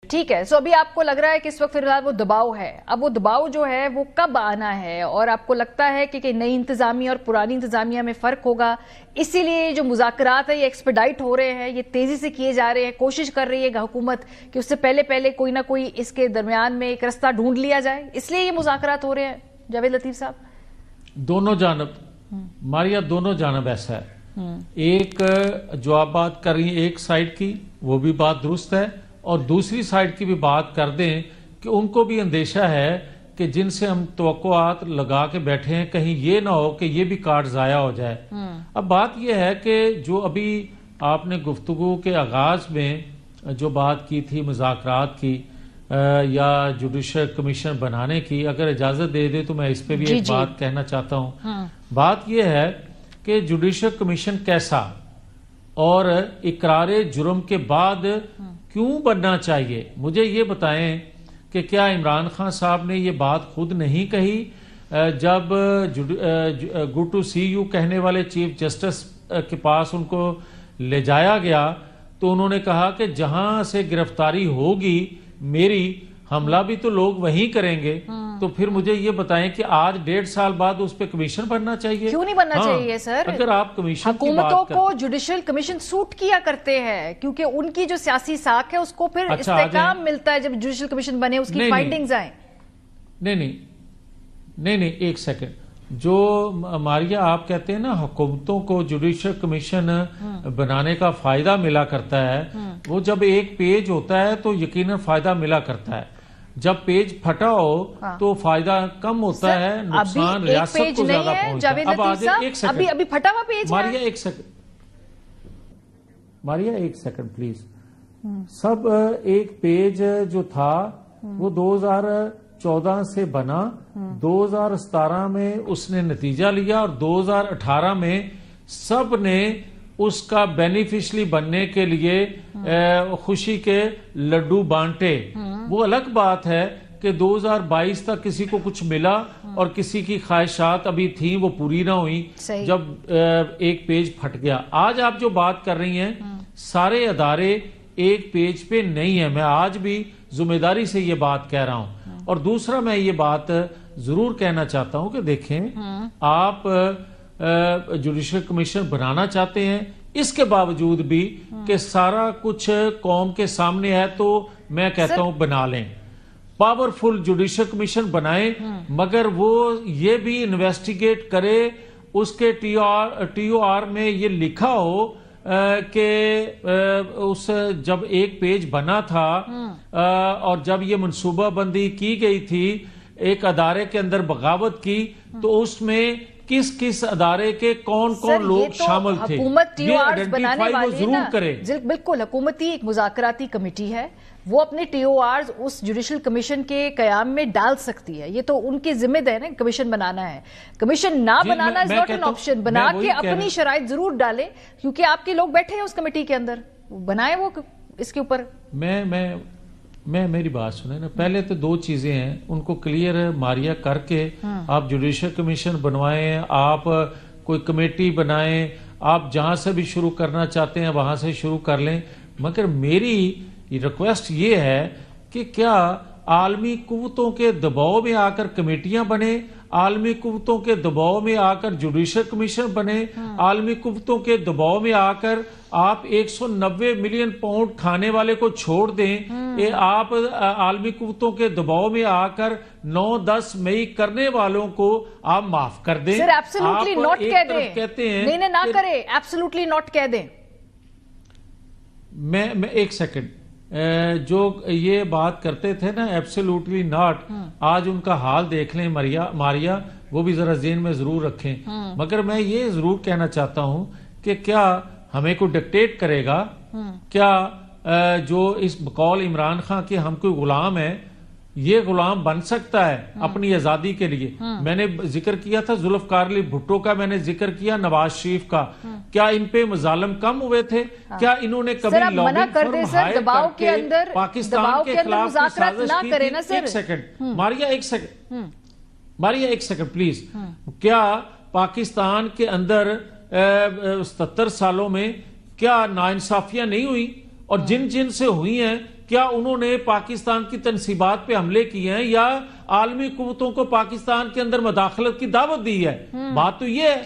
ٹھیک ہے. سو ابھی آپ کو لگ رہا ہے کہ اس وقت فی الحال وہ دباؤ ہے. اب وہ دباؤ جو ہے وہ کب آنا ہے، اور آپ کو لگتا ہے کہ نئی انتظامیہ اور پرانی انتظامیہ میں فرق ہوگا، اسی لیے جو مذاکرات ہیں یہ ایکسپیڈائٹ ہو رہے ہیں، یہ تیزی سے کیے جا رہے ہیں، کوشش کر رہی ہے حکومت کہ اس سے پہلے کوئی نہ کوئی اس کے درمیان میں ایک رستہ ڈھونڈ لیا جائے، اس لیے یہ مذاکرات ہو رہے ہیں؟ جاوید لطیف صاحب. دونوں جانب ماریا، دونوں جانب ایسا ہے. ایک جو آپ بات کر رہی ہیں ایک سائڈ کی، وہ بھی بات درست ہے، اور دوسری سائڈ کی بھی بات کر دیں کہ ان کو بھی اندیشہ ہے کہ جن سے ہم توقعات لگا کے بیٹھے ہیں کہیں یہ نہ ہو کہ یہ بھی کارڈ ضائع ہو جائے. اب بات یہ ہے کہ جو ابھی آپ نے گفتگو کے آغاز میں جو بات کی تھی مذاکرات کی یا جوڈیشل کمیشن بنانے کی، اگر اجازت دے دے تو میں اس پہ بھی ایک بات کہنا چاہتا ہوں. بات یہ ہے کہ جوڈیشل کمیشن کیسا اور اقرار جرم کے بعد کیوں بننا چاہیے. مجھے یہ بتائیں کہ کیا عمران خان صاحب نے یہ بات خود نہیں کہی جب گڈ ٹو سی یو کہنے والے چیف جسٹس کے پاس ان کو لے جایا گیا تو انہوں نے کہا کہ جہاں سے گرفتاری ہوگی میری، حملہ بھی تو لوگ وہیں کریں گے. تو پھر مجھے یہ بتائیں کہ آج 1.5 سال بعد اس پہ کمیشن بننا چاہیے؟ کیوں نہیں بننا چاہیے سر؟ اگر آپ کمیشن کی بات حکومتوں کو جوڈیشل کمیشن سوٹ کیا کرتے ہیں کیونکہ ان کی جو سیاسی ساکھ ہے اس کو پھر استحکام ملتا ہے جب جوڈیشل کمیشن بنے، اس کی فائنڈنگز آئیں. نہیں ایک سیکنڈ. جو ماریا آپ کہتے ہیں نا حکومتوں کو جوڈیشل کمیشن بنانے کا فائدہ ملا کرتا ہے، وہ جب ایک پیج ہوتا ہے تو یقیناً فائدہ ملا کرتا ہے. جب پیج پھٹا ہو تو فائدہ کم ہوتا ہے، نقصان ریاست کو زیادہ پہنچتا ہے. اب آج ایک سیکنڈ ابھی پھٹا ہوا پیج ماریا ایک سیکنڈ پلیز. سب ایک پیج جو تھا وہ 2014 سے بنا، 2017 میں اس نے نتیجہ لیا اور 2018 میں سب نے اس کا بینیفیشلی بننے کے لیے خوشی کے لڈو بانٹے. وہ الگ بات ہے کہ 2022 تک کسی کو کچھ ملا اور کسی کی خواہشات ابھی تھیں وہ پوری نہ ہوئی جب ایک پیج پھٹ گیا. آج آپ جو بات کر رہی ہیں سارے ادارے ایک پیج پہ نہیں ہیں. میں آج بھی ذمہ داری سے یہ بات کہہ رہا ہوں. اور دوسرا میں یہ بات ضرور کہنا چاہتا ہوں کہ دیکھیں آپ جوڈیشل کمیشن بنانا چاہتے ہیں، اس کے باوجود بھی کہ سارا کچھ قوم کے سامنے ہے تو میں کہتا ہوں بنا لیں. پاورفل جوڈیشل کمیشن بنائیں، مگر وہ یہ بھی انویسٹیگیٹ کرے، اس کے ٹی او آر میں یہ لکھا ہو کہ اس جب ایک پیج بنا تھا اور جب یہ منصوبہ بندی کی گئی تھی ایک ادارے کے اندر بغاوت کی تو اس میں کس ادارے کے کون لوگ شامل تھے، یہ آئیڈینٹیفائی وہ ضرور کرے. بالکل حکومتی ایک مذاکراتی کمیٹی ہے، وہ اپنے ٹی او آرز اس جوڈیشل کمیشن کے قیام میں ڈال سکتی ہے. یہ تو ان کی ذمہ داری ہے نا، کمیشن بنانا ہے. کمیشن نہ بنانا از ناٹ این آپشن. بنا کے اپنی شرائط ضرور ڈالیں کیونکہ آپ کے لوگ بیٹھے ہیں اس کمیٹی کے اندر، بنائیں وہ اس کے اوپر. میں میری بات سنیں نا، پہلے تو دو چیزیں ہیں ان کو کلیئر ماریا کر کے آپ جوڈیشل کمیشن بنوائیں، آپ کوئی کمیٹی بنائیں، آپ جہاں سے بھی شروع کرنا چاہتے ہیں وہاں سے شروع کر لیں. مگر میری ریکویسٹ یہ ہے کہ کیا عالمی قوتوں کے دباؤ میں آ کر کمیٹیاں بنے، عالمی قوتوں کے دباؤ میں آ کر جوڈیشل کمیشن بنے، عالمی قوتوں کے دباؤ میں آ کر آپ 190 ملین پاؤنڈ کھانے والے کو چھوڑ دیں، آپ عالمی قوتوں کے دباؤ میں آ کر 9-10 مئی کرنے والوں کو آپ معاف کر دیں. سر ایبسولوٹلی نوٹ کہہ دیں، کہتے ہیں نہیں نہ کرے، ایبسولوٹلی نوٹ کہہ دیں. میں ایک سیکنڈ، جو یہ بات کرتے تھے نا ایبسولوٹلی ناٹ، آج ان کا حال دیکھ لیں ماریا، وہ بھی ذرا ذہن میں ضرور رکھیں. مگر میں یہ ضرور کہنا چاہتا ہوں کہ کیا ہمیں کوئی ڈکٹیٹ کرے گا؟ کیا جو اس بقول عمران خان کے ہم کوئی غلام ہے، یہ غلام بن سکتا ہے اپنی آزادی کے لیے؟ میں نے ذکر کیا تھا ذوالفقار علی بھٹو کا، میں نے ذکر کیا نواز شریف کا. کیا ان پہ مظالم کم ہوئے تھے؟ کیا انہوں نے کبھی لابنگ فرم ہائر کر کے پاکستان کے خلاف سازش کی تھی؟ ایک سیکنڈ ماریا ایک سیکنڈ پلیز. کیا پاکستان کے اندر 77 سالوں میں کیا ناانصافیاں نہیں ہوئی؟ اور جن سے ہوئی ہیں کیا انہوں نے پاکستان کی تنصیبات پہ حملے کیے ہیں یا عالمی قوتوں کو پاکستان کے اندر مداخلت کی دعوت دی ہے؟ بات تو یہ ہے.